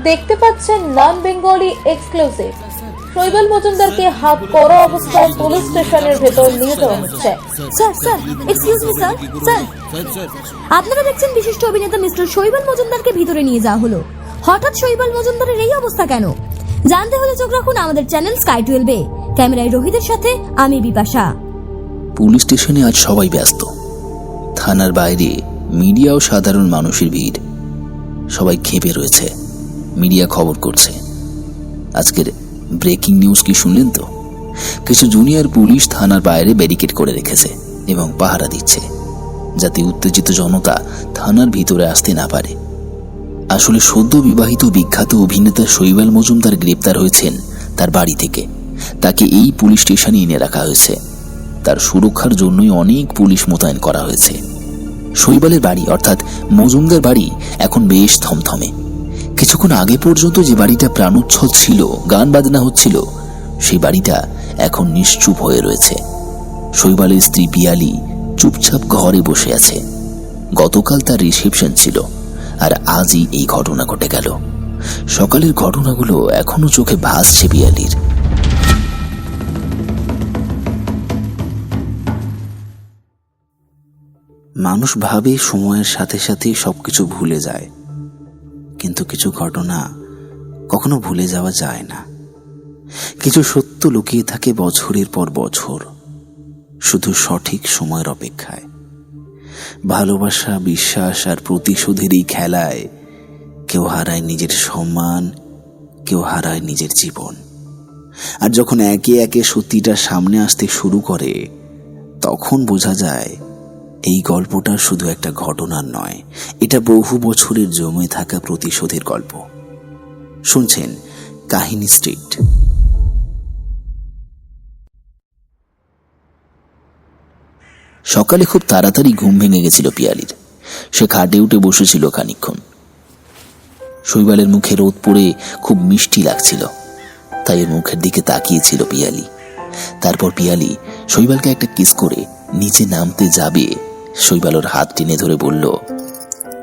দেখতে পাচ্ছেন নন Bengali exclusive. শৈবাল মজুমদারকে হাত করা অবস্থায় পুলিশ স্টেশনের ভেতর নিয়ে যাওয়া হচ্ছে। Sir excuse me sir. আপনারা দেখছেন বিশিষ্ট অভিনেতা মিস্টার শৈবাল মজুমদারকে ভিতরে নিয়ে যাওয়া হলো। হঠাৎ শৈবাল মজুমদারের এই অবস্থা কেন জানতে হলে চোখ রাখুন আমাদের চ্যানেল স্কাই 12-এ। ক্যামেরায় রোহিতের সাথে আমি বিপাশা। পুলিশ স্টেশনে আজ সবাই ব্যস্ত। থানার বাইরে মিডিয়া ও সাধারণ মানুষের ভিড়। সবাই ক্ষেপে রয়েছে, মিডিয়া খবর করছে। আজকের ব্রেকিং নিউজ কি শুনলেন তো? কিছু জুনিয়র পুলিশ থানার বাইরে ব্যারিকেড করে রেখেছে এবং পাহারা দিচ্ছে, যাতে উত্তেজিত জনতা থানার ভিতরে আসতে না পারে। আসলে সদ্য বিবাহিত বিখ্যাত অভিনেতা শৈবাল মজুমদার গ্রেপ্তার হয়েছেন তার বাড়ি থেকে। তাকে এই পুলিশ স্টেশনে এনে রাখা হয়েছে। তার সুরক্ষার জন্যই অনেক পুলিশ মোতায়েন করা হয়েছে। শৈবালের বাড়ি অর্থাৎ মজুমদার বাড়ি এখন বেশ থমথমে। কিছুক্ষণ আগে পর্যন্ত যে বাড়িটা প্রাণোচ্ছল ছিল, গান বাজনা হচ্ছিল, সেই বাড়িটা এখন নিশ্চুপ হয়ে রয়েছে। শৈবালের স্ত্রী পিয়ালি চুপচাপ ঘরে বসে আছে। গতকাল তার রিসেপশন ছিল, আর আজই এই ঘটনা ঘটে গেল। সকালের ঘটনাগুলো এখনো চোখে ভাসছে পিয়ালির। মানুষ ভাবে সময়ের সাথে সাথে সবকিছু ভুলে যায়, কিন্তু কিছু ঘটনা কখনো ভুলে যাওয়া যায় না। কিছু সত্য লুকিয়ে থাকে বছরের পর বছর, শুধু সঠিক সময়ের অপেক্ষায়। ভালোবাসা, বিশ্বাস আর প্রতিশোধের এই খেলায় কেউ হারায় নিজের সম্মান, কেউ হারায় নিজের জীবন। আর যখন একে একে সত্যিটা সামনে আসতে শুরু করে, তখন বোঝা যায় এই গল্পটা শুধু একটা ঘটনার নয়, এটা বহু বছরের জমে থাকা প্রতিশোধের গল্প। শুনছেন কাহিনী স্ট্রিট। সকালে খুব তাড়াতাড়ি ঘুম ভেঙে গেছিল পিয়ালির। সে খাটে উঠে বসেছিল খানিকক্ষণ। শৈবালের মুখে রোদ পড়ে খুব মিষ্টি লাগছিল, তাই এর মুখের দিকে তাকিয়েছিল পিয়ালি। তারপর পিয়ালি শৈবালকে একটা কিস করে নিচে নামতে যাবে, শৈবাল ওর হাত টেনে ধরে বলল,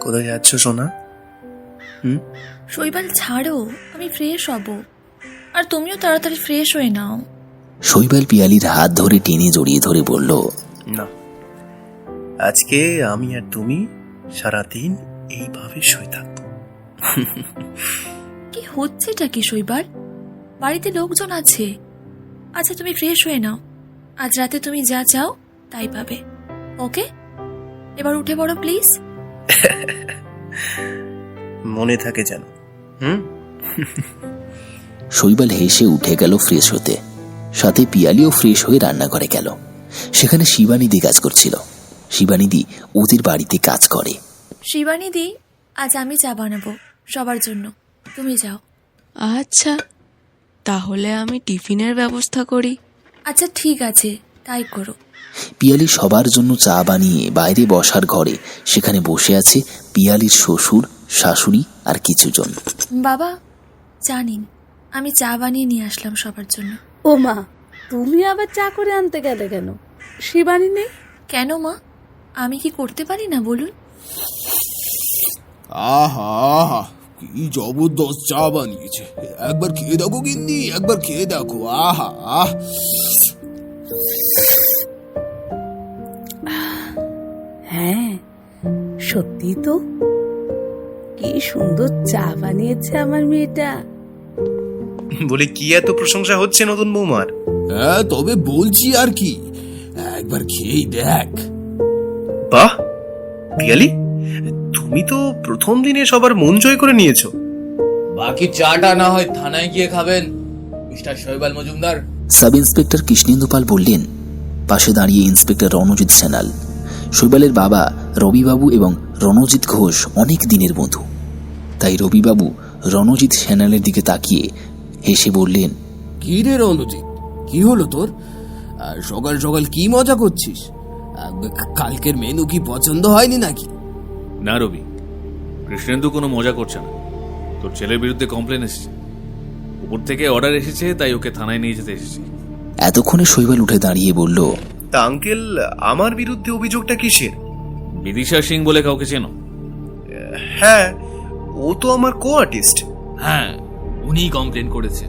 কোথায় যাচ্ছ সোনা? শৈবাল ছাড়ো, আমি ফ্রেশ হব, আর তুমিও তাড়াতাড়ি ফ্রেশ হয়ে নাও। শৈবাল পিয়ালির হাত ধরে টেনে জড়িয়ে ধরে বলল, না, আজকে আমি আর তুমি সারাদিন এইভাবে শুয়ে থাকবো। কি হচ্ছেটা কি শৈবাল? বাড়িতে লোকজন আছে। আচ্ছা তুমি ফ্রেশ হয়ে নাও, আজ রাতে তুমি যা চাও তাই পাবে। ওকে, এবার উঠে পড়ো প্লিজ। মনে থাকে যেন। শৈবাল হেসে উঠে গেল ফ্রেশ হতে। সাথে পিয়ালিও ফ্রেশ হয়ে রান্নাঘরে গেল। সেখানে শিবানিদি কাজ করছিল। শিবানিদি ওদের বাড়িতে কাজ করে। শিবানিদি, আজ আমি চা বানাবো সবার জন্য, তুমি যাও। আচ্ছা, তাহলে আমি টিফিনের ব্যবস্থা করি। আচ্ছা ঠিক আছে, তাই করো। পিয়ালি সবার জন্য চা বানিয়ে বাইরে বসার ঘরে সেখানে বসে আছে পিয়ালির শ্বশুর, শাশুড়ি আর কিছুজন। বাবা, চা নিন, আমি চা বানিয়ে নিয়ে আসলাম সবার জন্য। ও মা, তুমি আবার চা করে আনতে গেলে কেন? শিবানী নেই কেন মা, আমি কি করতে পারি না বলুন? আহা, কি জবরদস্ত চা বানিয়েছে! একবার খেয়ে দেখো গিন্নি, একবার খেয়ে দেখো। আহা, হ্যাঁ সত্যি তো, কি সুন্দর চা বানিয়েছে আমার মেয়েটা। বলে কি এত প্রশংসা হচ্ছে নতুন বৌমার? হ্যাঁ তবে বলছি আর কি, একবার খেয়েই দেখ। বাহ পিয়ালি, তুমি তো প্রথম দিনে সবার মন জয় করে নিয়েছো। বাকি চাটা না হয় থানায় গিয়ে খাবেন মিস্টার শৈবাল মজুমদার। সাব ইন্সপেক্টর কৃষ্ণেন্দু পাল বললেন। পাশে দাঁড়িয়ে ইন্সপেক্টর রণজিৎ সেনাল। শৈবালের বাবা রবিবাবু এবং রণজিৎ ঘোষ অনেক দিনের বন্ধু, তাই রবিবাবু রণজিৎ সেনালের দিকে তাকিয়ে হেসে বললেন, কি রে রণজিৎ, কি হলো তোর? সকাল সকাল কি মজা করছিস? কালকের মেনু কি পছন্দ হয়নি নাকি? না রবি, কৃষ্ণেন্দু কোনো মজা করছে না। তোর ছেলের বিরুদ্ধে কমপ্লেন এসেছে, উপর থেকে অর্ডার এসেছে, তাই ওকে থানায় নিয়ে যেতে এসেছি। এতক্ষণে শৈবাল উঠে দাঁড়িয়ে বলল, তা আঙ্কেল, আমার বিরুদ্ধে অভিযোগটা কিসের? বিদিশা সিং বলে কাউকে চেনো? হ্যাঁ, ও তো আমার কো আর্টিস্ট। হ্যাঁ, উনিই কমপ্লেন করেছে।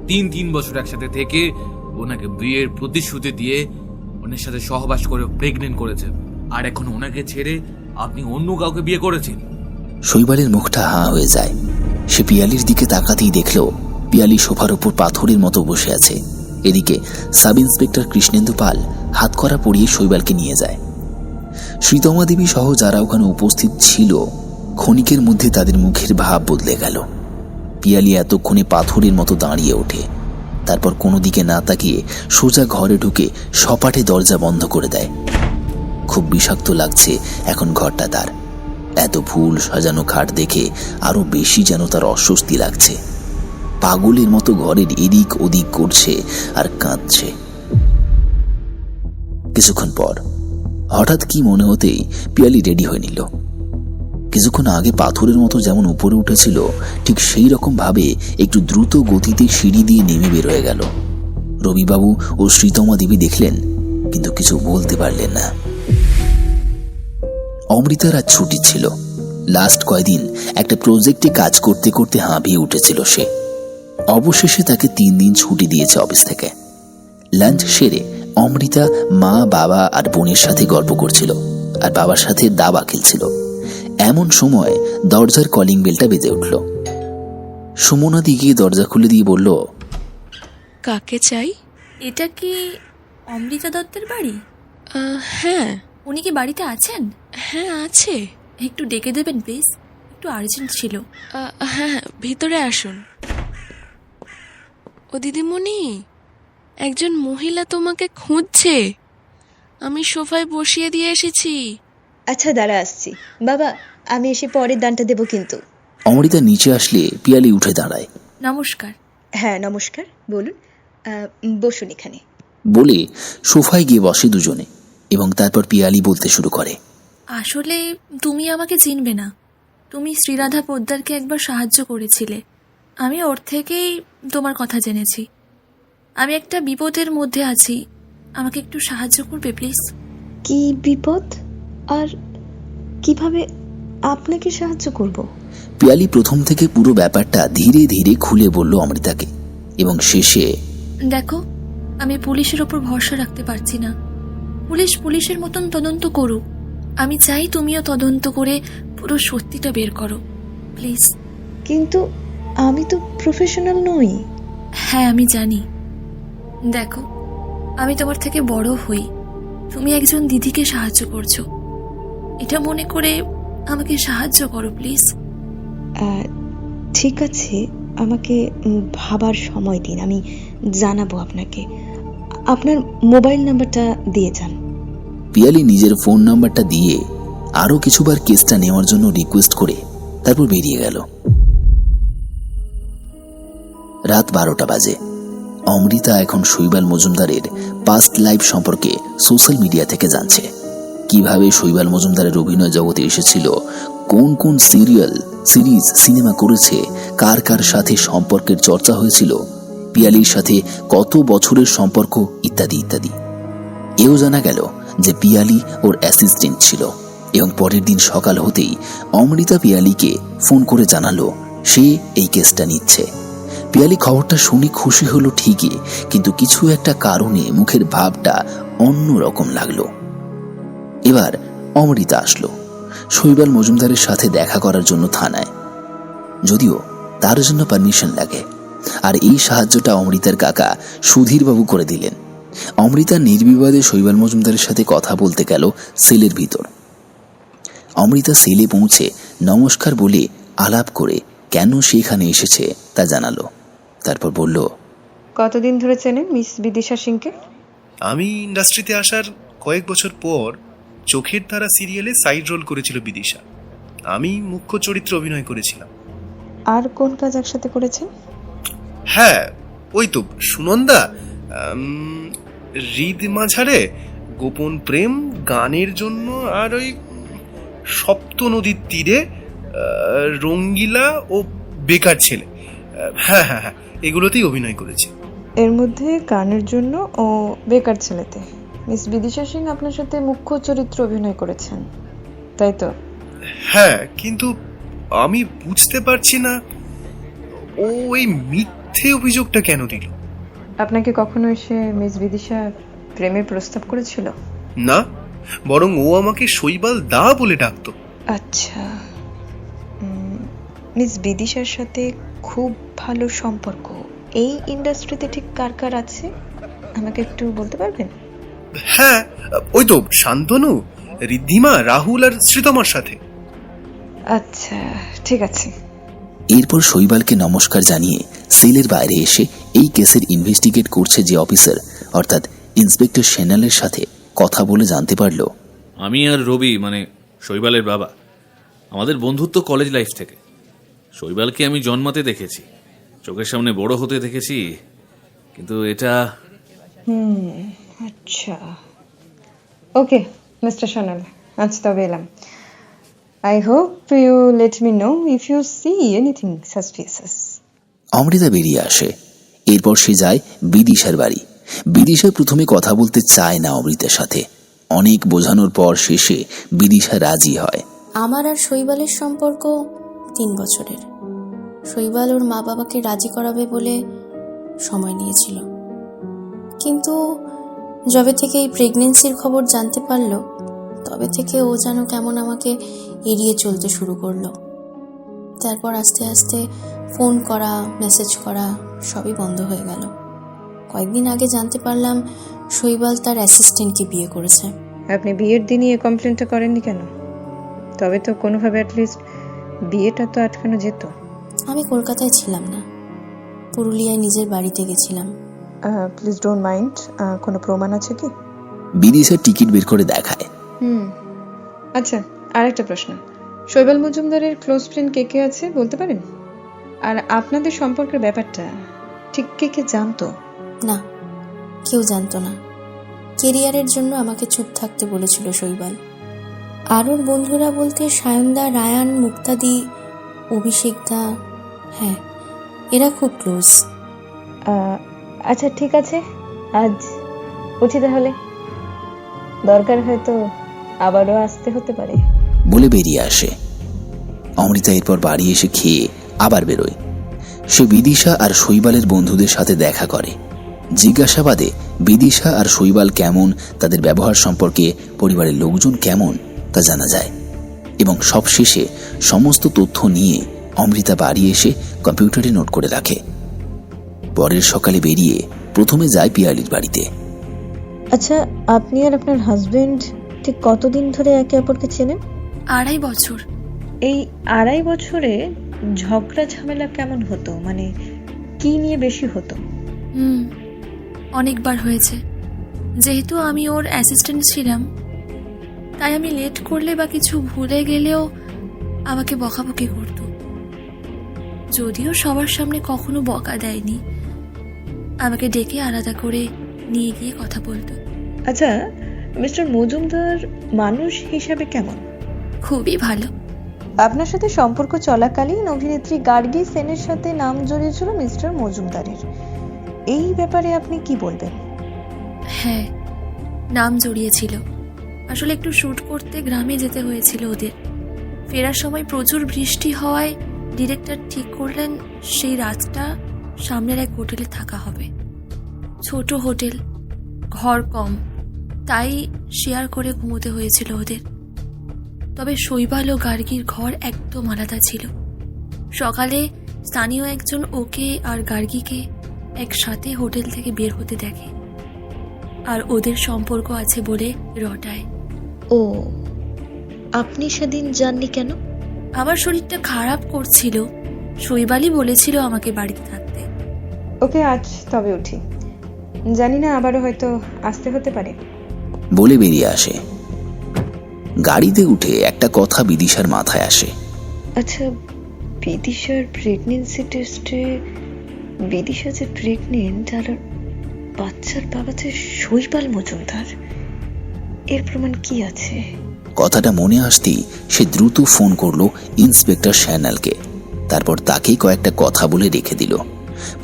3 বছর একসাথে থেকে ওনাকে বিয়ের প্রতিশ্রুতি দিয়ে ওনার সাথে সহবাস করে প্রেগনেন্ট করেছে, আর এখন ওনাকে ছেড়ে আপনি অন্য কাউকে বিয়ে করেছেন। শৈবালের মুখটা হাঁ হয়ে যায়। সে পিয়ালির দিকে তাকাতেই দেখল পিয়ালি সোফার উপর পাথরের মতো বসে আছে। এদিকে সাব ইন্সপেক্টর কৃষ্ণেন্দু পাল হাতকড়া পরিয়ে শৈবালকে নিয়ে যায়। শ্রীতমা দেবী সহ যারা ওখানে উপস্থিত ছিল, ক্ষণিকের মধ্যে তাদের মুখের ভাব বদলে গেল। পিয়ালি এতক্ষণে পাথরের মতো দাঁড়িয়ে ওঠে, তারপর কোনো দিকে না তাকিয়ে সোজা ঘরে ঢুকে সপাটে দরজা বন্ধ করে দেয়। খুব বিষাক্ত লাগছে এখন ঘরটা তার। এত ফুল সাজানো খাট দেখে আরো বেশি যেন তার অস্বস্তি লাগছে। পাগলের মতো ঘরের এদিক ওদিক করছে আর কাঁদছে। কিছুক্ষণ পর হঠাৎ কি মনে হতেই পিয়ালি রেডি হয়ে নিল। কিছুক্ষণ আগে পাথরের মতো যেমন উপরে উঠেছিল, ঠিক সেই রকম ভাবে একটু দ্রুত গতিতে সিঁড়ি দিয়ে নেমে বের হয়ে গেল। রবিবাবু ও শ্রীতমা দেবী দেখলেন, কিন্তু কিছু বলতে পারলেন না। অমৃতার আজ ছুটি ছিল। লাস্ট কয়দিন একটা প্রজেক্টে কাজ করতে করতে হাঁপিয়ে উঠেছিল সে। অবশেষে তাকে 3 দিন ছুটি দিয়েছে অফিস থেকে। লাঞ্চ সেরে অমৃতা মা, বাবা আর বোনের সাথে গল্প করছিল, আর বাবার সাথে দাবা খেলছিল। এমন সময় দরজার কলিং বেলটা বেজে উঠল। সুমনাদি গিয়ে দরজা খুলে দিয়ে বলল, কাকে চাই? এটা কি অমৃতা দত্তের বাড়ি? হ্যাঁ। উনি কি বাড়িতে আছেন? হ্যাঁ, আছে। একটু ডেকে দেবেন প্লিজ, একটু আর্জেন্ট ছিল। হ্যাঁ, ভিতরে আসুন। ও দিদিমণি, একজন মহিলা তোমাকে খুঁজছে। আমি সোফায় বসিয়ে দিয়ে এসেছি। আচ্ছা, দাঁড়া আসছি। বাবা, আমি এসে পরের দানটা দেবো কিন্তু। অমৃতা নিচে আসলে পিয়ালি উঠে দাঁড়ায়। নমস্কার। হ্যাঁ, নমস্কার, বলুন। বসুন এখানে। বলে সোফায় গিয়ে বসে দুজনে, এবং তারপর পিয়ালি বলতে শুরু করে, আসলে তুমি আমাকে চিনবে না। তুমি শ্রীরাধা পোদ্দারকে একবার সাহায্য করেছিলে। আমি ওর থেকেই তোমার কথা জেনেছি। আমি একটা বিপদের মধ্যে আছি, আমাকে একটু সাহায্য করবে প্লিজ? কি বিপদ আর কিভাবে আপনাকে সাহায্য করব? পিয়ালি প্রথম থেকে পুরো ব্যাপারটা ধীরে ধীরে খুলে বলল অমৃতাকে, এবং শেষে, দেখো, আমি পুলিশের ওপর ভরসা রাখতে পারছি না। পুলিশের মতন তদন্ত করুক। আমি চাই তুমিও তদন্ত করে পুরো সত্যিটা বের করো প্লিজ। কিন্তু আমি তো প্রফেশনাল নই। হ্যাঁ, আমি জানি। দেখো, আমি তোমার থেকে বড় হই, তুমি একজন দিদিকে সাহায্য করছো, এটা মনে করে আমাকে সাহায্য করো প্লিজ। ঠিক আছে, আমাকে ভাবার সময় দিন, আমি জানাবো আপনাকে। আপনার মোবাইল নাম্বারটা দিয়ে যান। পিয়ালি নিজের ফোন নাম্বারটা দিয়ে আরো কিছুবার কেসটা নেওয়ার জন্য রিকোয়েস্ট করে তারপর বেরিয়ে গেল। রাত 12টা বাজে। অমৃতা এখন শৈবাল মজুমদারের পাস্ট লাইফ সম্পর্কে সোশ্যাল মিডিয়া থেকে জানছে। কিভাবে শৈবাল মজুমদারের অভিনয় জগতে এসেছিল, কোন কোন সিরিজ সিনেমা করেছে, কার কার সাথে সম্পর্কের চর্চা হয়েছিল, পিয়ালির সাথে কত বছরের সম্পর্ক, ইত্যাদি ইত্যাদি। এও জানা গেল যে পিয়ালি ওর অ্যাসিস্ট্যান্ট ছিল, এবং পরের দিন সকাল হতেই অমৃতা পিয়ালিকে ফোন করে জানালো সে এই কেসটা নিচ্ছে। পিয়ালি খবরটা শুনে খুশি হলো ঠিকই, কিন্তু কিছু একটা কারণে মুখের ভাবটা অন্য রকম লাগলো। এবার অমৃতা আসলো শৈবাল মজুমদারের সাথে দেখা করার জন্য থানায়, যদিও তার জন্য পারমিশন লাগে। আর এই সাহায্যটা অমৃতার কাকা সুধীরবাবু করে দিলেন। অমৃতা নির্বিবাদে শৈবাল মজুমদারের সাথে কথা বলতে গেল সেলের ভিতর। অমৃতা সেলে পৌঁছে নমস্কার বলে আলাপ করে কেন সেখানে এসেছে তা জানালো। তারপর বলল, কতদিন ধরে চেনেন মিস বিদিশা সিংকে? আমি ইন্ডাস্ট্রিতে আসার কয়েক বছর পর চোখের তারা সিরিয়ালে সাইড রোল করেছিল বিদিশা। আমি মুখ্য চরিত্রে অভিনয় করেছিলাম। আর কোন কাজ একসাথে করেছেন? হ্যাঁ, ওই তো সুনন্দা, হৃদ মাঝারে, গোপন প্রেম, গানের জন্য, আর ওই সপ্ত নদীর তীরে, রঙ্গিলা ও বেকার ছেলে। হ্যাঁ হ্যাঁ হ্যাঁ, এগুলোতেই অভিনয় করেছি। এর মধ্যে গানের জন্য ও বেকার ছেলেতে মিস বিদিশা সিং আপনার সাথে মুখ্য চরিত্র অভিনয় করেছেন, তাই তো? হ্যাঁ, কিন্তু আমি বুঝতে পারছি না ও এই মিথ্যে অভিযোগটা কেন দিল? আপনাকে কখনো এসে মিস বিদিশা প্রেমের প্রস্তাব করেছিল? না, বরং ও আমাকে শৈবাল দা বলে ডাকতো। আচ্ছা, মিস বিদিশার সাথে খুব ভালো সম্পর্ক এই ইন্ডাস্ট্রিতে ঠিক কার কার আছে আমাকে একটু বলতে পারবেন? হ্যাঁ, ওই তো শান্তনু, ঋদ্ধিমা, রাহুল আর শ্রীতমার সাথে। আচ্ছা, ঠিক আছে। এরপর শৈবালকে নমস্কার জানিয়ে সেলের বাইরে এসে এই কেসের ইনভেস্টিগেট করছে যে অফিসার অর্থাৎ ইন্সপেক্টর সেনালের সাথে কথা বলে জানতে পারল, আমি আর রবি মানে শৈবালের বাবা, আমাদের বন্ধুত্ব কলেজ লাইফ থেকে। শৈবালকে আমি জন্মাতে দেখেছি, চোখের সামনে বড় হতে দেখেছি, কিন্তু এটা আচ্ছা, ওকে মিস্টার সোনাল, আজ তবে এলাম। I hope you let me know if you see anything suspicious. Amrita বেরিয়ে আসে। এরপর সে যায় বিদিশার বাড়ি। বিদিশা প্রথমে কথা বলতে চায় না অমৃতার সাথে, অনেক বোঝানোর পর শেষে বিদিশা রাজি হয়। আমার আর শৈবালের সম্পর্ক 3 বছরের। শৈবাল ওর মা বাবাকে রাজি করাবে বলে সময় নিয়েছিল, কিন্তু যবে থেকে এই প্রেগনেন্সির খবর জানতে পারলো তবে থেকে ও যেন কেমন আমাকে এড়িয়ে চলতে শুরু করলো। তারপর আস্তে আস্তে ফোন করা, মেসেজ করা সবই বন্ধ হয়ে গেল। কয়েকদিন আগে জানতে পারলাম শৈবাল তার অ্যাসিস্ট্যান্টকে বিয়ে করেছে। আপনি বিয়ের দিনই এই কমপ্লেনটা করেননি কেন? তবে তো কোনোভাবে অ্যাটলিস্ট বিয়েটা তো আটকানো যেত। আমি কলকাতায় ছিলাম না, পুরুলিয়ায় নিজের বাড়িতে গেছিলাম। প্লিজ ডোন্ট মাইন্ড, কোনো প্রমাণ আছে কি? বিদিশা টিকিট বের করে দেখায়। আচ্ছা, আরেকটা প্রশ্ন, শৈবাল মজুমদারের ক্লোজ ফ্রেন্ড কে কে আছে বলতে পারেন? আর আপনাদের সম্পর্কের ব্যাপারটা ঠিক কে কে জানতো? না, কেউ জানতো না। কেরিয়ারের জন্য আমাকে চুপ থাকতে বলেছিল শৈবাল। আর ওর বন্ধুরা বলতে সায়নদা, রায়ান, মুক্তাদি, অভিষেকদা, হ্যাঁ এরা খুব ক্লোজ। আচ্ছা ঠিক আছে, আজ উঠি তাহলে, দরকার হয়তো আবারও আসতে হতে পারে বলে বেরিয়ে আসে। অমৃতা এরপর বাড়ি এসে খেয়ে আবার বেরোয়। সে বিদিশা আর শৈবালের বন্ধুদের সাথে দেখা করে। জিজ্ঞাসাবাদে বিদিশা আর শৈবাল কেমন, তাদের ব্যবহার সম্পর্কে পরিবারের লোকজন কেমন তা জানা যায় এবং সবশেষে সমস্ত তথ্য নিয়ে অমৃতা বাড়ি এসে কম্পিউটারে নোট করে রাখে। পরের সকালে বেরিয়ে প্রথমে যায় পিয়ালির বাড়িতে। আচ্ছা, আপনি আর আপনার হাজবেন্ড ঠিক কতদিন ধরে একে অপরকে চেনেন? 2.5 বছর। এই 2.5 বছরে ঝগড়া ঝামেলা কেমন হতো, মানে কি নিয়ে বেশি হতো? অনেকবার হয়েছে। যেহেতু আমি ওর অ্যাসিস্ট্যান্ট ছিলাম, তাই আমি লেট করলে বা কিছু ভুলে গেলেও আমাকে বকাবকি করতো। যদিও সবার সামনে কখনো বকা দেয়নি, আমাকে ডেকে আলাদা করে নিয়ে গিয়ে কথা বলতো। আচ্ছা, মিস্টার মজুমদার মানুষ হিসাবে কেমন? খুবই ভালো। আপনার সাথে সম্পর্ক চলাকালীন অভিনেত্রী গার্গী সেনের সাথে নাম জড়িয়েছিল মিস্টার মজুমদারের, এই ব্যাপারে আপনি কি বলবেন? হ্যাঁ, নাম জড়িয়েছিল। আসলে একটু শ্যুট করতে গ্রামে যেতে হয়েছিল ওদের। ফেরার সময় প্রচুর বৃষ্টি হওয়ায় ডিরেক্টর ঠিক করলেন সেই রাতটা সামনের এক হোটেলে থাকা হবে। ছোট হোটেল, ঘর কম, তাই শেয়ার করে ঘুমোতে হয়েছিল ওদের। তবে শৈবাল ও গার্গীর ঘর একদম আলাদা ছিল। সকালে স্থানীয় একজন ওকে আর গার্গীকে একসাথে হোটেল থেকে বের হতে দেখে, আর ওদের সম্পর্ক আছে বলে রটায়। ও, আপনি সেদিন যাননি কেন? আমার শরীরটা খারাপ করছিল, শৈবালই বলেছিল আমাকে বাড়িতে থাকতে। ওকে, আজ তবে উঠি, জানি না আবারও হয়তো আসতে হতে পারে বলে বেরিয়ে আসে। গাড়িতে উঠে একটা কথা বিদিশার মাথায় আসে। আচ্ছা, বিদিশার প্রেগনেন্সি টেস্টে বিদিশা যে প্রেগনেন্ট আর বাচ্চার বাবা যে শৈবাল মজুমদার, এর প্রমাণ কি আছে? কথাটা মনে আসতেই সে দ্রুত ফোন করলো ইন্সপেক্টর শ্যানালকে। তারপর তাকে কয়েকটা কথা বলে রেখে দিল।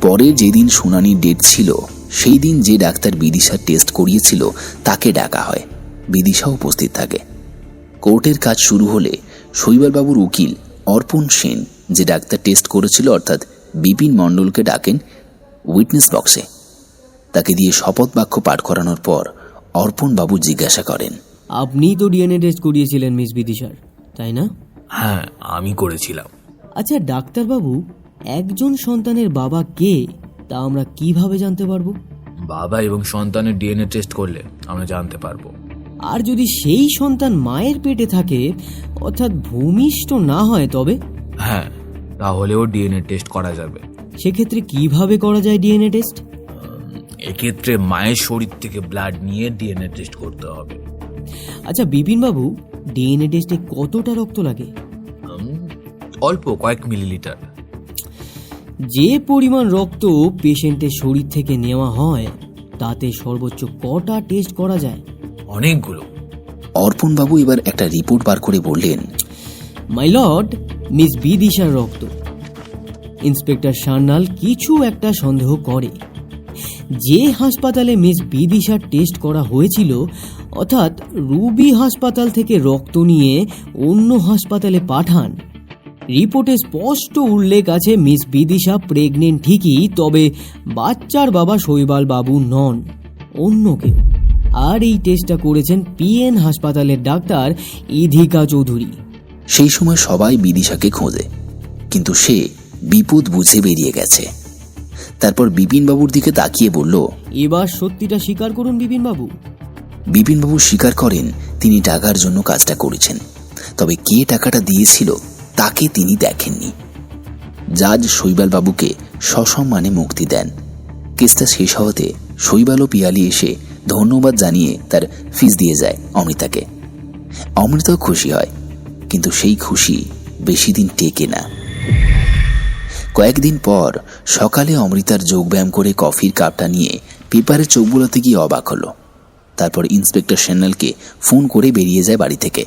পরে যেদিন শুনানির ডেট ছিল সেই দিন যে ডাক্তার বিদিশার টেস্ট করিয়েছিল তাকে ডাকা হয়। বিদিশা উপস্থিত থাকে। কোর্টের কাজ শুরু হলে শৈবালবাবুর উকিল অর্পণ সেন যে ডাক্তার টেস্ট করেছিল অর্থাৎ বিপিন মণ্ডলকে ডাকেন উইটনেস বক্সে। তাকে দিয়ে শপথ বাক্য পাঠ করানোর পর অর্পণ বাবু জিজ্ঞাসা করেন, আপনি তো ডিএনএ টেস্ট করিয়েছিলেন মিস বিদিশার, তাই না? হ্যাঁ, আমি করেছিলাম। আচ্ছা ডাক্তারবাবু, একজন সন্তানের বাবা কে তা আমরা কিভাবে জানতে পারবো? বাবা এবং সন্তানের ডিএনএ টেস্ট করলে আমরা জানতে পারবো। আর যদি সেই সন্তান মায়ের পেটে থাকে, অর্থাৎ ভূমিষ্ঠ না হয়, তবে? হ্যাঁ, তাহলেও ডিএনএ টেস্ট করা যাবে। সেক্ষেত্রে কিভাবে করা যায় ডিএনএ টেস্ট? এক্ষেত্রে মায়ের শরীর থেকে ব্লাড নিয়ে ডিএনএ টেস্ট করতে হবে। আচ্ছা বিপিনবাবু, ডিএনএ টেস্টে কতটা রক্ত লাগে? অল্প কয়েক মিলিলিটার। যে পরিমাণ রক্ত পেশেন্টের শরীর থেকে নেওয়া হয় তাতে সর্বোচ্চ কটা টেস্ট করা যায়? অনেকগুলো। অর্পণ বাবু এবার একটা রিপোর্ট বার করে বললেন, মাই লর্ড, মিস বিদিশার রক্ত। ইন্সপেক্টর সান্যাল কিছু একটা সন্দেহ করে। যে হাসপাতালে মিস বিদিশার টেস্ট করা হয়েছিল, অর্থাৎ রুবি হাসপাতাল থেকে রক্ত নিয়ে অন্য হাসপাতালে পাঠান, রিপোর্টে স্পষ্ট উল্লেখ আছে মিস বিদিশা প্রেগনেন্ট ঠিকই, তবে বাচ্চার বাবা শৈবাল বাবু নন, অন্য কেউ। আর এই টেস্টটা করেছেন পিএন হাসপাতালের ডাক্তার ইধিকা চৌধুরী। সেই সময় সবাই বিদিশাকে খোঁজে, কিন্তু সে বিপদ বুঝে বেরিয়ে গেছে। তারপর বিপিনবাবুর দিকে তাকিয়ে বলল, এবার সত্যিটা স্বীকার করুন বিপিনবাবু। বিপিনবাবু স্বীকার করেন তিনি টাকার জন্য কাজটা করেছেন, তবে কে টাকাটা দিয়েছিল তাকে তিনি দেখেননি। জাজ শৈবাল বাবুকে সসম্মানে মুক্তি দেন। কেসটা শেষ হওয়াতে শৈবাল ও পিয়ালি এসে ধন্যবাদ জানিয়ে তার ফিস দিয়ে যায় অমৃতাকে। অমৃতাও খুশি হয়, কিন্তু সেই খুশি বেশি দিন টেকে না। কয়েকদিন পর সকালে অমৃতার যোগব্যায়াম করে কফির কাপটা নিয়ে পেপারে চোখ বুলাতে গিয়ে অবাক হলো। তারপর ইন্সপেক্টর সান্যালকে ফোন করে বেরিয়ে যায় বাড়ি থেকে।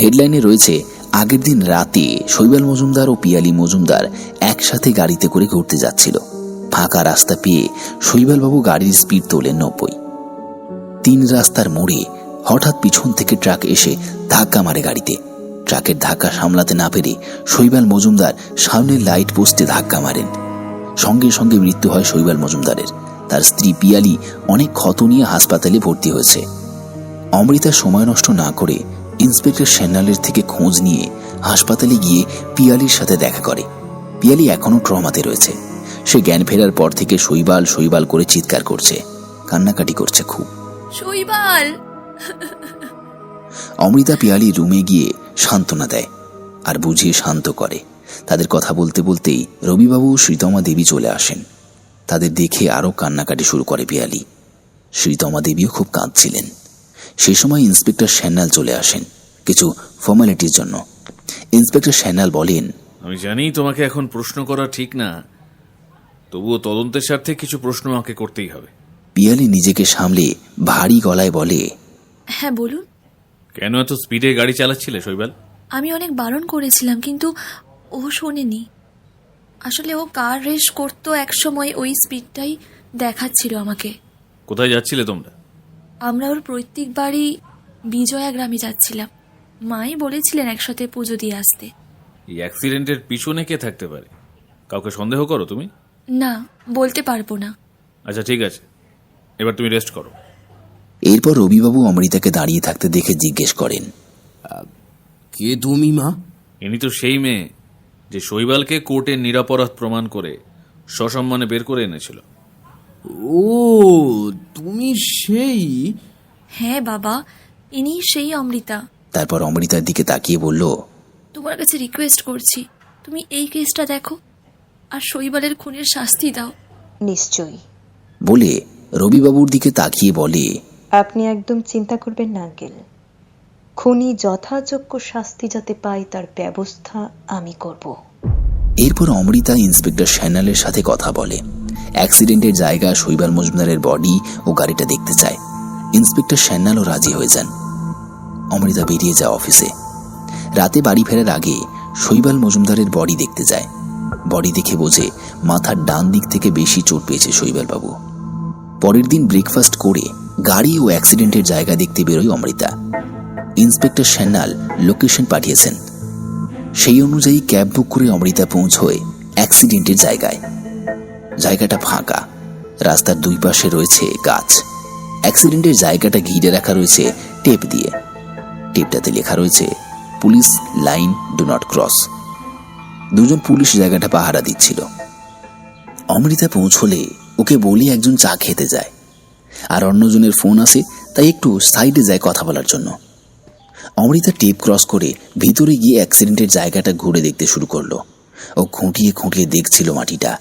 হেডলাইনে রয়েছে, আগের দিন রাতে শৈবাল মজুমদার ও পিয়ালি মজুমদার একসাথে গাড়িতে করে ঘুরতে যাচ্ছিল। ফাঁকা রাস্তা পেয়ে শৈবালবাবু গাড়ির স্পিড তোলেন 90। 3 রাস্তার মোড়ে হঠাৎ পিছন থেকে ট্রাক এসে ধাক্কা মারে গাড়িতে। ট্রাকের ধাক্কা সামলাতে না পেরে শৈবাল মজুমদার সামনের লাইট পোস্টে ধাক্কা মারেন। সঙ্গে সঙ্গে মৃত্যু হয় শৈবাল মজুমদারের। তার স্ত্রী পিয়ালি অনেক ক্ষত নিয়ে হাসপাতালে ভর্তি হয়েছে। অমৃতা সময় নষ্ট না করে ইন্সপেক্টর সান্যালের থেকে খোঁজ নিয়ে হাসপাতালে গিয়ে পিয়ালির সাথে দেখা করে। পিয়ালি এখনো ট্রমাতে রয়েছে। সে জ্ঞান ফেরার পর থেকে শৈবাল শৈবাল করে চিৎকার করছে, কান্নাকাটি করছে খুব। শৈবাল! অমৃতা পিয়ালি রুমে গিয়ে সান্ত্বনা দেয় আর বুঝিয়ে শান্ত করে। তাদের কথা বলতে বলতেই রবিবাবু ও শ্রীতমা দেবী চলে আসেন। তাদের দেখে আরও কান্নাকাটি শুরু করে পিয়ালি। শ্রীতমা দেবীও খুব কাঁদছিলেন। সে সময় ইন্সপেক্টর সান্যাল চলে আসেন কিছু ফর্মালিটির জন্য। ইন্সপেক্টর সান্যাল বলেন, আমি জানি তোমাকে এখন প্রশ্ন করা ঠিক না, তবুও তদন্তের স্বার্থে কিছু প্রশ্ন আমাকে করতেই হবে। পিয়ালি নিজেকে সামলে ভারী গলায় বলে, হ্যাঁ বলুন। কেন এত স্পিডে গাড়ি চালাচ্ছিলে শৈবাল? আমি অনেক বারণ করেছিলাম, কিন্তু ও শোনেনি। আসলে ও কার রেস করতো একসময়, ওই স্পিডটাই দেখাচ্ছিল আমাকে। কোথায় যাচ্ছিলে তোমরা? আমরা ওর পৈতৃক বাড়ি বিজয়া গ্রামে যাচ্ছিলাম। মাই বলেছিলেন একসাথে পুজো দিয়ে আসতে। এই অ্যাক্সিডেন্টের পিছনে কে থাকতে পারে? কাউকে সন্দেহ করো তুমি? না, বলতে পারবো না। আচ্ছা ঠিক আছে, এবার তুমি রেস্ট করো। এরপর রবিবাবু অমৃতাকে দাঁড়িয়ে থাকতে দেখে জিজ্ঞেস করেন, কে তুমি মা? ইনি তো সেই মেয়ে যে শৈবালকে কোর্টে নিরপরাধ প্রমাণ করে সসম্মানে বের করে এনেছিল। ও, তুমি সেই? হ্যাঁ বাবা, ইনি সেই অমৃতা। তারপর অমৃতার দিকে তাকিয়ে বলল, তোমার কাছে রিকোয়েস্ট করছি, তুমি এই কেসটা দেখো আর শৈবালের খুনের শাস্তি দাও। নিশ্চয়ই। বলে রবিবাবুর দিকে তাকিয়ে বলে, আপনি একদম চিন্তা করবেন না আঙ্কেল, খুনি যথাযোগ্য শাস্তি যাতে পায় তার ব্যবস্থা আমি করব। এরপর অমৃতা ইন্সপেক্টর সান্যালের সাথে কথা বলে। অ্যাক্সিডেন্টের জায়গা, শৈবাল মজুমদারের বডি ও গাড়িটা দেখতে চায়। ইন্সপেক্টর সান্যালও রাজি হয়ে যান। অমৃতা বেরিয়ে যায় অফিসে। রাতে বাড়ি ফেরার আগে শৈবাল মজুমদারের বডি দেখতে যায়। বডি দেখে বোঝে মাথার ডান দিক থেকে বেশি চোট পেয়েছে শৈবালবাবু। পরের দিন ব্রেকফাস্ট করে গাড়ি ও অ্যাক্সিডেন্টের জায়গা দেখতে বেরোয় অমৃতা। ইন্সপেক্টর সান্যাল লোকেশন পাঠিয়েছেন। সেই অনুযায়ী ক্যাব বুক করে অমৃতা পৌঁছয় অ্যাক্সিডেন্টের জায়গায়। জায়গাটা ফাঁকা, রাস্তার দুই পাশে রয়েছে গাছ। অ্যাক্সিডেন্টের জায়গাটা ঘিরে রাখা রয়েছে টেপ দিয়ে। টেপটাতে লেখা রয়েছে police line do not cross. দুজন পুলিশ জায়গাটা পাহারা দিচ্ছিল। অমৃতা পৌঁছলে ওকে বলি একজন চা খেতে যায়, আর অন্যজনের ফোন আসে, তাই একটু সাইডে যায় কথা বলার জন্য। অমৃতা টেপ ক্রস করে ভিতরে গিয়ে অ্যাক্সিডেন্টের জায়গাটা ঘুরে দেখতে শুরু করলো। ও খুঁটিয়ে খুঁটিয়ে দেখছিল মাটিটা।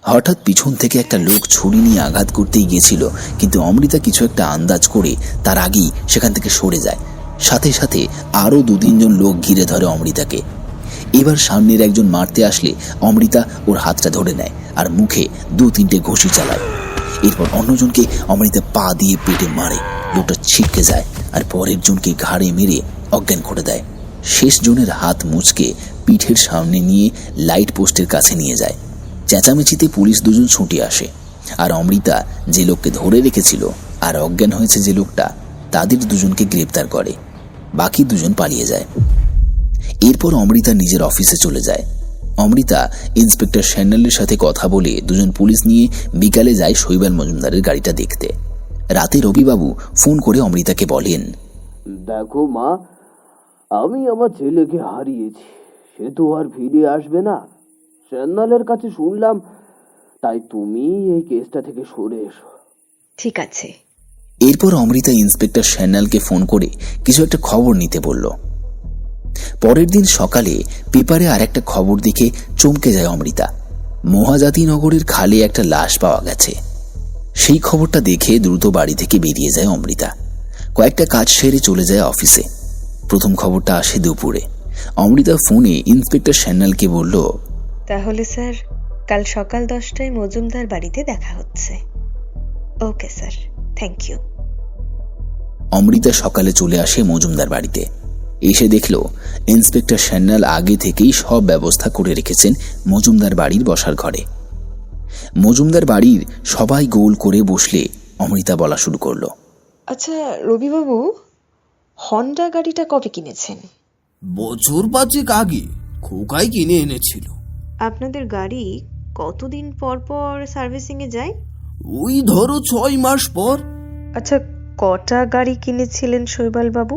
হঠাৎ পিছন থেকে একটা লোক ছুরি নিয়ে আঘাত করতেই গিয়েছিল, কিন্তু অমৃতা কিছু একটা আন্দাজ করে তার আগেই সেখান থেকে সরে যায়। সাথে সাথে আরও 2-3 লোক ঘিরে ধরে অমৃতাকে। এবার সামনের একজন মারতে আসলে অমৃতা ওর হাতটা ধরে নেয় আর মুখে 2-3টে ঘুষি চালায়। এরপর অন্যজনকে অমৃতা পা দিয়ে পেটে মারে। লোকটা ছিটকে যায় আর পরের জনকে ঘাড়ে মেরে অজ্ঞান করে দেয়। শেষ জনের হাত মুচকে পিঠের সামনে নিয়ে লাইট পোস্টের কাছে নিয়ে যায়। চেঁচামেচিতে পুলিশ 2জন ছুটে আসে, আর অমৃতা যে লোককে ধরে রেখেছিল আর অজ্ঞান হয়েছে যে লোকটা, তাদের 2জনকে গ্রেপ্তার করে। বাকি 2জন পালিয়ে যায়। এরপর অমৃতা নিজের অফিসে চলে যায়। অমৃতা ইন্সপেক্টর স্যান্যালের সাথে কথা বলে 2জন পুলিশ নিয়ে বিকালে যায় শৈবাল মজুমদারের গাড়িটা দেখতে। রাতে রবিবাবু ফোন করে অমৃতাকে বলেন, দেখো মা, আমি আমার ছেলেকে হারিয়েছি, সে তো আর ফিরে আসবে না। স্যান্যালের কাছে শুনলাম, তাই তুমি এই কেসটা থেকে সরে এসো। ঠিক আছে। এরপর অমৃতা ইন্সপেক্টর স্যান্যালকে ফোন করে কিছু একটা খবর নিতে বলল। পরের দিন সকালে পেপারে আর একটা খবর দেখে চমকে যায় অমৃতা। মহাজাতিনগরের খালে একটা লাশ পাওয়া গেছে। সেই খবরটা দেখে দ্রুত বাড়ি থেকে বেরিয়ে যায় অমৃতা। কয়েকটা কাজ সেরে চলে যায় অফিসে। প্রথম খবরটা আসে দুপুরে। অমৃতা ফোনে ইন্সপেক্টর স্যান্যালকে বলল, তাহলে স্যার কাল সকাল 10টায় মজুমদার বাড়িতে দেখা হচ্ছে। Okay sir, thank you. Amrita সকালে চলে আসে মজুমদার বাড়িতে। এসে দেখল ইন্সপেক্টর স্যান্যাল আগে থেকেই সব ব্যবস্থা করে রেখেছেন মজুমদার বাড়ির বসার ঘরে। মজুমদার বাড়ির সবাই গোল করে বসলে অমৃতা বলা শুরু করলো, আচ্ছা রবিবাবু, হন্ডা গাড়িটা কবে কিনেছেন? বছর 5 আগে খোকাই কিনে এনেছিল। আপনাদের গাড়ি কতদিন পর পর সার্ভিসিং এ যায়? ওই ধরো 6 মাস পর। আচ্ছা, কটা গাড়ি কিনেছিলেন শৈবাল বাবু?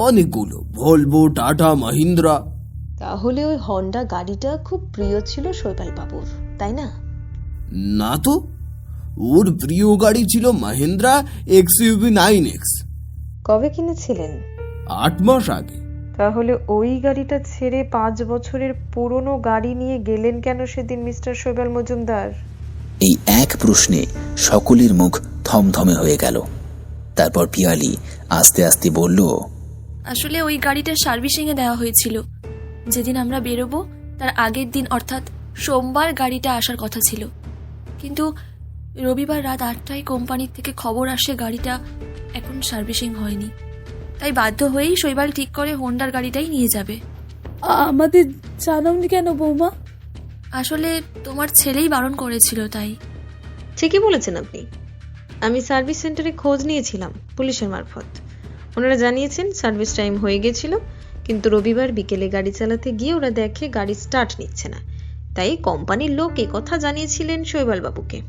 অনেকগুলো, ভলভো, টাটা, মহিন্দ্রা। তাহলে ওই হন্ডা গাড়িটা খুব প্রিয় ছিল শৈবাল বাবুর, তাই না? না তো, ওর প্রিয় গাড়ি ছিল মহিন্দ্রা XUV 9X। কবে কিনেছিলেন? 8 মাস আগে। তাহলে ওই গাড়িটা ছেড়ে 5 বছরের পুরনো গাড়ি নিয়ে গেলেন কেন সেদিন মিস্টার শৈবাল মজুমদার? এই এক প্রশ্নে সকলের মুখ থমথমে হয়ে গেল। তারপর পিয়ালি আস্তে আস্তে বলল, আসলে ওই গাড়িটা সার্ভিসিংয়ে দেওয়া হয়েছিল। যেদিন আমরা বেরোবো তার আগের দিন অর্থাৎ সোমবার গাড়িটা আসার কথা ছিল, কিন্তু রবিবার রাত 8টায় কোম্পানির থেকে খবর আসে গাড়িটা এখন সার্ভিসিং হয়নি। তাই বাধ্য হয়েই শৈবাল ঠিক করে হোন্ডার গাড়িটাই নিয়ে যাবে। আমাদের জানাওনি কেন বৌমা? আসলে তোমার ছেলেই বারণ করেছিল তাই। ঠিকই বলেছেন আপনি। আমি সার্ভিস সেন্টারে খোঁজ নিয়েছিলাম পুলিশের মারফত। ওনারা জানিয়েছেন সার্ভিস টাইম হয়ে গেছিল, কিন্তু রবিবার বিকেলে গাড়ি চালাতে গিয়ে ওরা দেখে গাড়ি স্টার্ট নিচ্ছে না। তাই কোম্পানির লোক কথা জানিয়েছিলেন শৈবাল বাবুকে।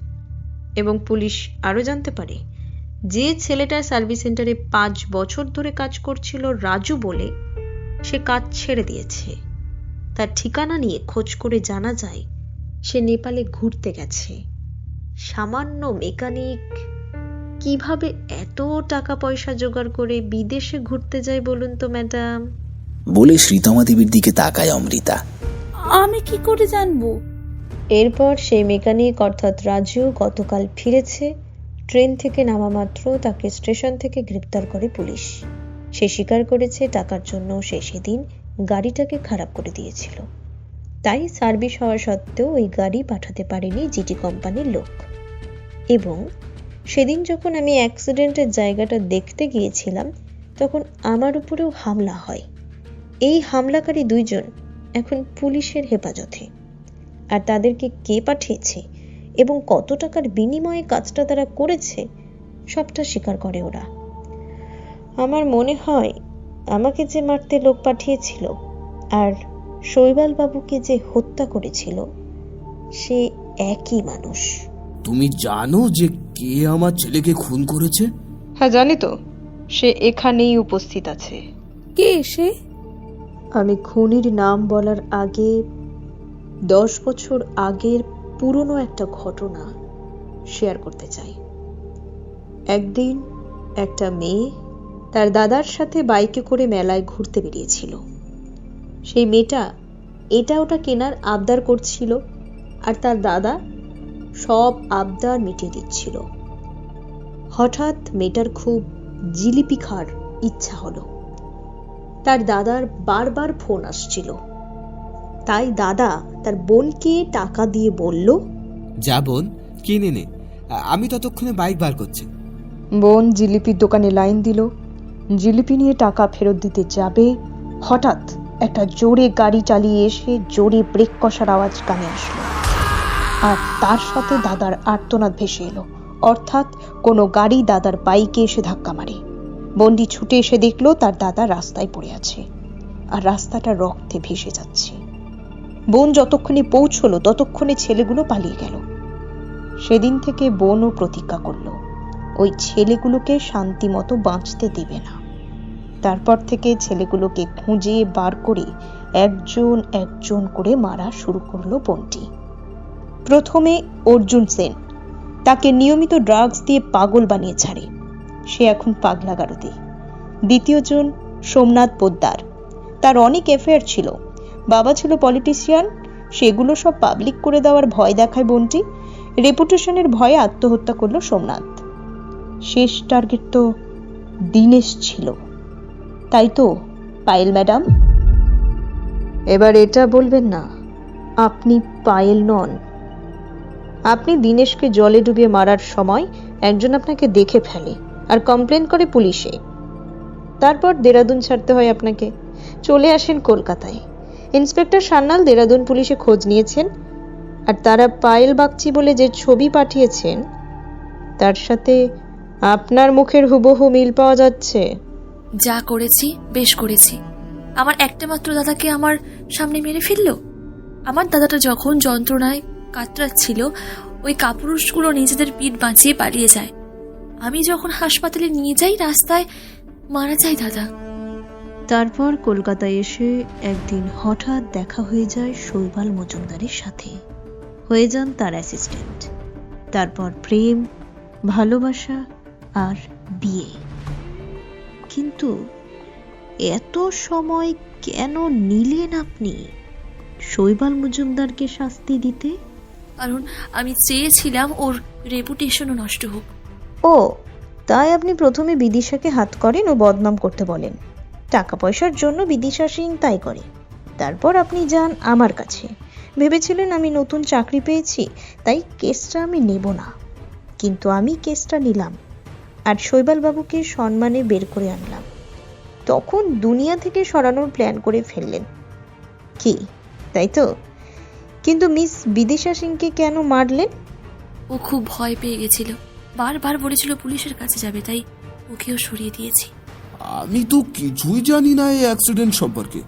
এবং পুলিশ আরও জানতে পারে যে ছেলেটা সার্ভিস সেন্টারে 5 বছর ধরে কাজ করছিল রাজু বলে, সে কাজ ছেড়ে দিয়েছে। তার ঠিকানা নিয়ে খোঁজ করে জানা যায় সে নেপালে ঘুরতে গেছে। সামান্য মেকানিক কিভাবে এত টাকা পয়সা জোগাড় করে বিদেশে ঘুরতে যায় বলুন তো ম্যাডাম? বলে শ্রীতমা দেবীর দিকে তাকায় অমৃতা। আমি কি করে জানবো? এরপর সেই মেকানিক অর্থাৎ রাজু গতকাল ফিরেছে। ট্রেন থেকে নামা মাত্র তাকে স্টেশন থেকে গ্রেপ্তার করে পুলিশ। সে স্বীকার করেছে টাকার জন্য সে সেদিন গাড়িটাকে খারাপ করে দিয়েছিল। তাই সার্ভিস হওয়া সত্ত্বেও ওই গাড়ি পাঠাতে পারেনি জিটি কোম্পানির লোক। এবং সেদিন যখন আমি অ্যাক্সিডেন্টের জায়গাটা দেখতে গিয়েছিলাম তখন আমার উপরেও হামলা হয়। এই হামলাকারী 2 জন এখন পুলিশের হেফাজতে। আর তাদেরকে কে পাঠিয়েছে এবং কত টাকার বিনিময়ে কাজটা তারা করেছে সবটা স্বীকার করে ওরা। আমার মনে হয় আমাকে যে মারতে লোক পাঠিয়েছিল আর শৈবালবাবুকে যে হত্যা করেছিল সে একই মানুষ। তুমি জানো যে কে আমার ছেলেকে খুন করেছে? হ্যাঁ জানি তো, সে এখানেই উপস্থিত আছে। কে সে? আমি খুনির নাম বলার আগে 10 বছর আগের পুরনো একটা ঘটনা শেয়ার করতে চাই। একদিন একটা মেয়ে তার দাদার সাথে বাইকে করে মেলায় ঘুরতে বেরিয়েছিল। সেই মেয়েটা এটা ওটা কেনার আবদার করছিল, আর তার দাদা সব আবদার মিটিয়ে দিচ্ছিল। হঠাৎ মেয়েটার খুব জিলিপি খাওয়ার ইচ্ছা হলো। তার দাদার বারবার ফোন আসছিল, তাই দাদা তার বোনকে টাকা দিয়ে বলল, যা বোন কিনে নে, আমি ততক্ষণে বাইক বার করছি। বোন জিলিপির দোকানে লাইন দিল। জিলিপি নিয়ে টাকা ফেরত দিতে যাবে, হঠাৎ একটা জোরে গাড়ি চালিয়ে এসে জোরে ব্রেক কষার আওয়াজ কানে আসলো, আর তার সাথে দাদার আর্তনাদ ভেসে এলো। অর্থাৎ কোনো গাড়ি দাদার বাইকে এসে ধাক্কা মারে। বন্ডি ছুটে এসে দেখলো তার দাদা রাস্তায় পড়ে আছে, আর রাস্তাটা রক্তে ভেসে যাচ্ছে। বোন যতক্ষণে পৌঁছলো ততক্ষণে ছেলেগুলো পালিয়ে গেল। সেদিন থেকে বোনও প্রতিজ্ঞা করলো ওই ছেলেগুলোকে শান্তি মতো বাঁচতে দেবে না। তারপর থেকে ছেলেগুলোকে খুঁজে বার করে একজন একজন করে মারা শুরু করলো বন্টি। প্রথমে অর্জুন সেন, তাকে নিয়মিত ড্রাগস দিয়ে পাগল বানিয়ে ছাড়ে, সে এখন পাগলা গারদে। দ্বিতীয়জন সোমনাথ পোদ্দার, তার অনেক অ্যাফেয়ার ছিল, বাবা ছিল পলিটিশিয়ান, সেগুলো সব পাবলিক করে দেওয়ার ভয় দেখায় বন্টি। রেপুটেশনের ভয়ে আত্মহত্যা করলো সোমনাথ। শেষ টার্গেট তো দীনেশ ছিল, তাই তো পায়েল ম্যাডাম? এবার এটা বলবেন না আপনি পায়েল নন। আপনি দীনেশকে জলে ডুবিয়ে মারার সময় একজন আপনাকে দেখে ফেলে আর কমপ্লেন করে পুলিশে। তারপর দেরাদুন ছাড়তে হয় আপনাকে, চলে আসেন কলকাতায়। ইন্সপেক্টর সান্যাল দেরাদুন পুলিশে খোঁজ নিয়েছেন, আর তারা পায়েল বাগচি বলে যে ছবি পাঠিয়েছেন তার সাথে আপনার মুখের হুবহু মিল পাওয়া যাচ্ছে। যা করেছি বেশ করেছি। আমার একটা মাত্র দাদাকে আমার সামনে মেরে ফেললো। আমার দাদাটা যখন যন্ত্রণায় কাতরাচ্ছিল ওই কাপুরুষগুলো নিজেদের পিঠ বাঁচিয়ে পালিয়ে যায়। আমি যখন হাসপাতালে নিয়ে যাই রাস্তায় মারা যায় দাদা। তারপর কলকাতায় এসে একদিন হঠাৎ দেখা হয়ে যায় শৈবাল মজুমদারের সাথে, হয়ে যান তার অ্যাসিস্ট্যান্ট। তারপর প্রেম, ভালোবাসা আর বিয়ে। কিন্তু এত সময় কেন নিলেন আপনি শৈবাল মজুমদারকে শাস্তি দিতে? কারণ আমি চেয়েছিলাম ওর রেপুটেশনও নষ্ট হোক। ও তাই আপনি প্রথমে বিদিশাকে হাত করেন ও বদনাম করতে বলেন। টাকা পয়সার জন্য বিদিশা সিং তাই করে। তারপর আপনি যান আমার কাছে, ভেবেছিলেন আমি নতুন চাকরি পেয়েছি তাই কেসটা আমি নেব না, কিন্তু আমি কেসটা নিলাম আর শৈবাল বাবুকে সম্মানে বের করে আনলাম। তখন দুনিয়া থেকে সরানোর প্ল্যান করে ফেললেন কি, তাই তো? কিন্তু মিস বিদিশা সিংকে কেন মারলেন? ও খুব ভয় পেয়ে গেছিল, বারবার বলেছিল পুলিশের কাছে যাবে, তাই ওকেও সরিয়ে দিয়েছি। আমি তো কিছুই জানি না এই অ্যাক্সিডেন্ট সম্পর্কে।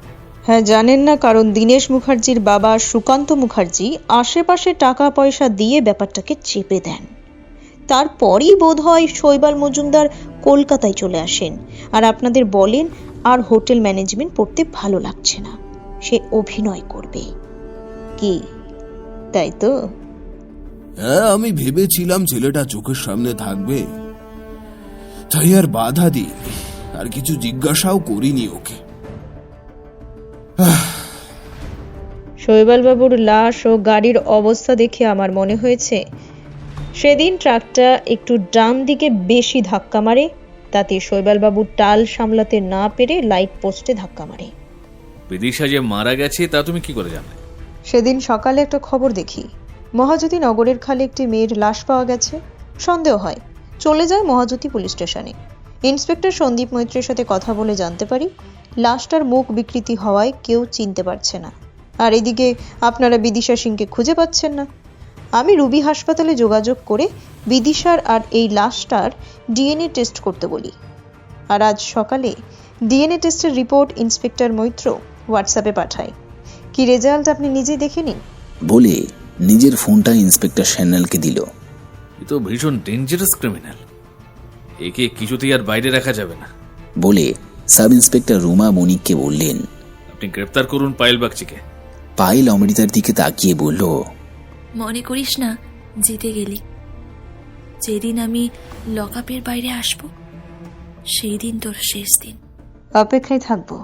হ্যাঁ জানেন না, কারণ দীনেশ মুখার্জির বাবা সুকান্ত মুখার্জি আশেপাশে টাকা পয়সা দিয়ে ব্যাপারটাকে চেপে দেন। তারপরই বোধ হয় শৈবাল মজুমদার কলকাতায় চলে আসেন আর আপনাদের বলেন আর হোটেল ম্যানেজমেন্ট পড়তে ভালো লাগছে না, সে অভিনয় করবে। কি তাই তো? হ্যাঁ আমি ভেবেছিলাম ছেলেটা চোখের সামনে থাকবে, তাই আর বাধা দিইনি, আর কিছু জিজ্ঞাসাও করিনি ওকে। শৈবাল বাবুর লাশ ও গাড়ির অবস্থা দেখে আমার মনে হয়েছে সেদিন ট্রাকটা একটু ডান দিকে বেশি ধাক্কা মারে, তাতে শৈবাল বাবু টাল সামলাতে না পেরে লাইট পোস্টে ধাক্কা মারে। বিদিশা যে মারা গেছে তা তুমি কি করে জানলে? সেদিন সকালে একটা খবর দেখি, মহাজ্যোতি নগরের খালে একটি মেয়ের লাশ পাওয়া গেছে। সন্দেহ হয়, চলে যায় মহাজ্যোতি পুলিশ স্টেশনে। ইন্সপেক্টর সন্দীপ মৈত্রের সাথে কথা বলে জানতে পারি লাশটার মুখ বিকৃতি হওয়ায় কেউ চিনতে পারছে না, আর এদিকে আপনারা বিদিশা সিংকে খুঁজে পাচ্ছেন না। আমি রুবি হাসপাতালে যোগাযোগ করে বিদিশার আর এই লাশটার ডিএনএ টেস্ট করতে বলি, আর আজ সকালে ডিএনএ টেস্টের রিপোর্ট ইন্সপেক্টর মৈত্র হোয়াটসঅ্যাপে পাঠায়। কি রেজাল্ট আপনি নিজেই দেখে নিন। বলে নিজের ফোনটা ইন্সপেক্টর সান্যালকে দিল। এ তো ভীষণ ডেঞ্জারাস ক্রিমিনাল, একে কিছুতেই আর বাইরে রাখা যাবে না। বলে সাব ইন্সপেক্টর রুমা বণিককে বললেন, আপনি গ্রেপ্তার করুন পায়েল বাগচিকে। পায়েল অমৃতার দিকে তাকিয়ে বলল, মনে করিস না জিতে গেলি। যেদিন আমি লকআপের বাইরে আসব সেই দিন তোর শেষ দিন। অপেক্ষায় থাকবো।